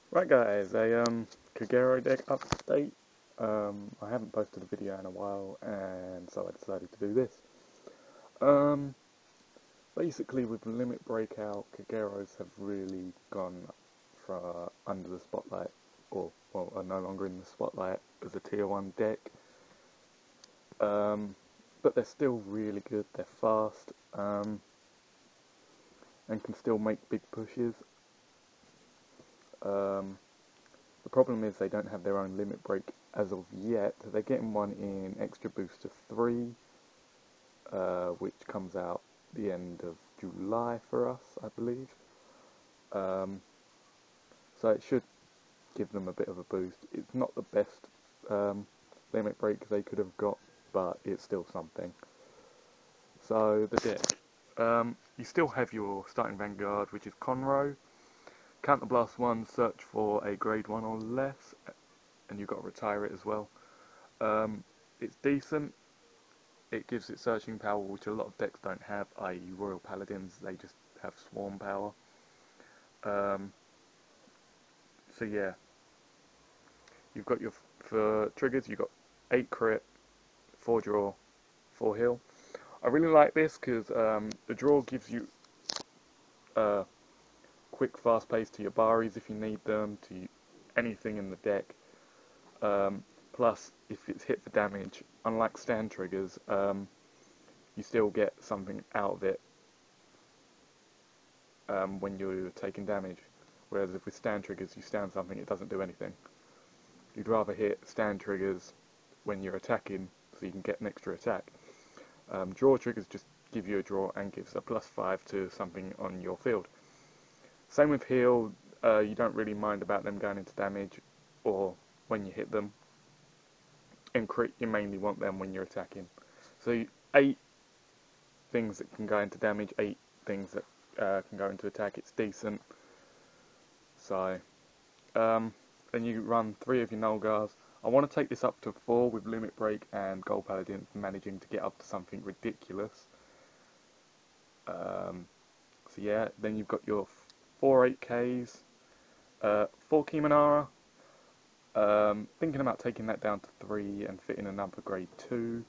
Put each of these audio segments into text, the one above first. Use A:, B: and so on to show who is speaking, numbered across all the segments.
A: Right guys, a Kagero Deck update. I haven't posted a video in a while, and so I decided to do this. Um, Basically with Limit Breakout, Kageros have really gone for under the spotlight, or well, are no longer in the spotlight as a tier 1 deck. But they're still really good, they're fast, and can still make big pushes. The problem is they don't have their own limit break as of yet. They're getting one in Extra Booster 3, which comes out the end of July for us, I believe. So it should give them a bit of a boost. It's not the best limit break they could have got, but it's still something. So the deck. You still have your starting Vanguard, which is Conroe. Counterblast 1, search for a grade 1 or less, and you've got to retire it as well. It's decent. It gives it searching power, which a lot of decks don't have, i.e. Royal Paladins, they just have swarm power. So yeah, you've got your, for triggers, you've got 8 crit, 4 draw, 4 heal. I really like this because the draw gives you quick fast pace to your Baris if you need them, to anything in the deck. Plus, if it's hit for damage, unlike stand triggers, you still get something out of it when you're taking damage. Whereas if with stand triggers you stand something, it doesn't do anything. You'd rather hit stand triggers when you're attacking, so you can get an extra attack. Draw triggers just give you a draw and gives a +5 to something on your field. Same with heal, you don't really mind about them going into damage or when you hit them. And crit, you mainly want them when you're attacking. So 8 things that can go into damage, 8 things that can go into attack. It's decent. So then you run 3 of your Nulgars. I want to take this up to 4 with Limit Break and Gold Paladins managing to get up to something ridiculous. So yeah, then you've got your 4 8Ks, 4 Kimanara. Thinking about taking that down to 3 and fitting another grade 2,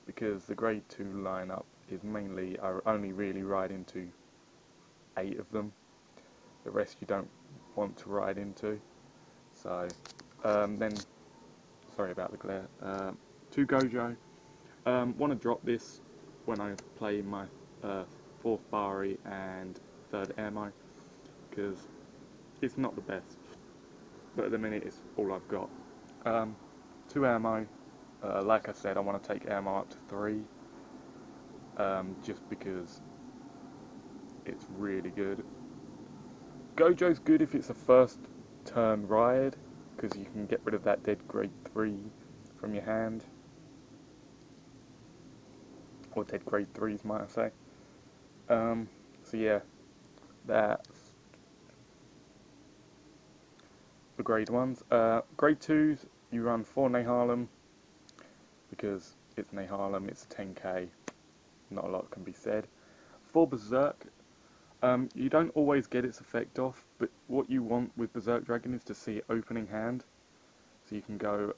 A: because the grade 2 lineup is mainly, I only really ride into 8 of them. The rest you don't want to ride into. So then, sorry about the glare. 2 Gojo. Want to drop this when I play my 4th Bari and 3rd Ammo, because it's not the best, but at the minute it's all I've got. 2 ammo, like I said, I want to take ammo up to 3, just because it's really good. Gojo's good if it's a first turn ride, because you can get rid of that dead grade 3 from your hand, or dead grade 3s might I say. So yeah, that's the grade 1s. Grade 2s, you run 4 Nehalem, because it's Nehalem, it's a 10k, not a lot can be said. 4 Berserk, you don't always get its effect off, but what you want with Berserk Dragon is to see opening hand, so you can go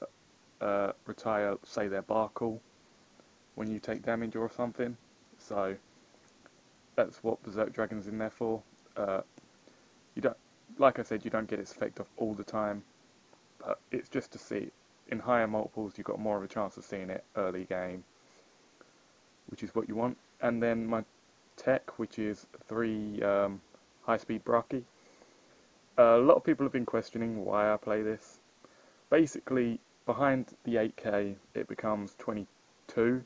A: retire, say their Barkle, when you take damage or something. So that's what Berserk Dragon's in there for. You don't, like I said, you don't get its effect off all the time, but it's just to see. In higher multiples, you've got more of a chance of seeing it early game, which is what you want. And then my tech, which is 3 high-speed Braki. A lot of people have been questioning why I play this. Basically, behind the 8k, it becomes 22.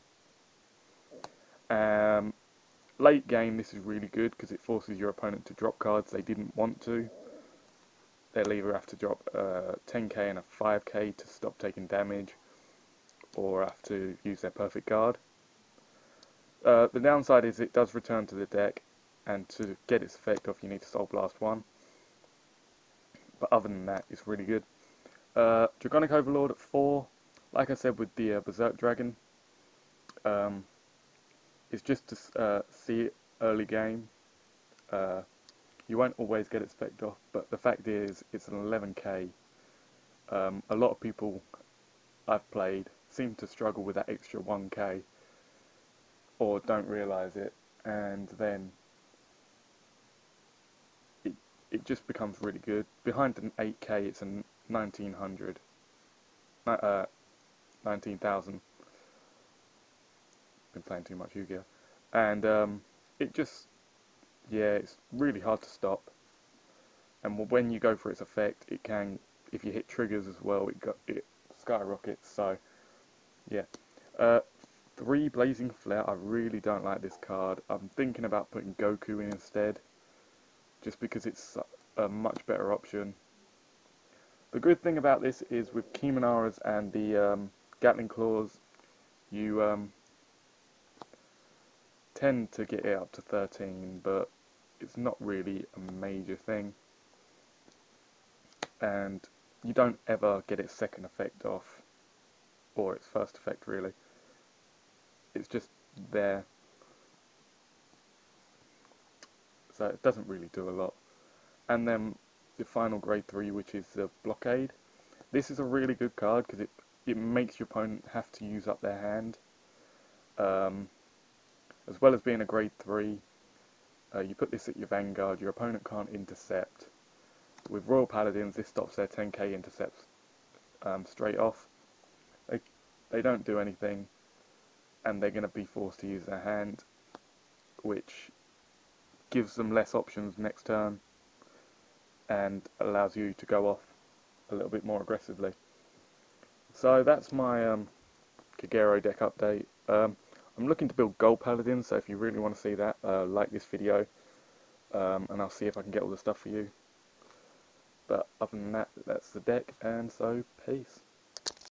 A: Late game, this is really good because it forces your opponent to drop cards they didn't want to. They'll either have to drop 10k and a 5k to stop taking damage, or have to use their perfect guard. The downside is it does return to the deck, and to get its effect off you need to Soul Blast 1. But other than that, it's really good. Dragonic Overlord at 4, like I said with the Berserk Dragon, it's just to see it early game. You won't always get its effect off, but the fact is, it's an 11k. A lot of people I've played seem to struggle with that extra 1k, or don't realise it, and then it just becomes really good. Behind an 8k, it's a 1900, 19,000. Been playing too much Yu-Gi-Oh! And it just, yeah, it's really hard to stop. And when you go for its effect, it can, if you hit triggers as well, it skyrockets. So, yeah. 3 Blazing Flare, I really don't like this card. I'm thinking about putting Goku in instead, just because it's a much better option. The good thing about this is with Kiminaras and the Gatling Claws, you tend to get it up to 13, but it's not really a major thing. And you don't ever get its second effect off, or its first effect really. It's just there. So it doesn't really do a lot. And then the final grade 3, which is the Blockade. This is a really good card because it makes your opponent have to use up their hand. As well as being a grade 3, you put this at your Vanguard, your opponent can't intercept. With Royal Paladins, this stops their 10k intercepts straight off. They don't do anything, and they're going to be forced to use their hand, which gives them less options next turn, and allows you to go off a little bit more aggressively. So that's my Kagero deck update. I'm looking to build Gold Paladins, so if you really want to see that, like this video, and I'll see if I can get all the stuff for you. But other than that, that's the deck, and so peace.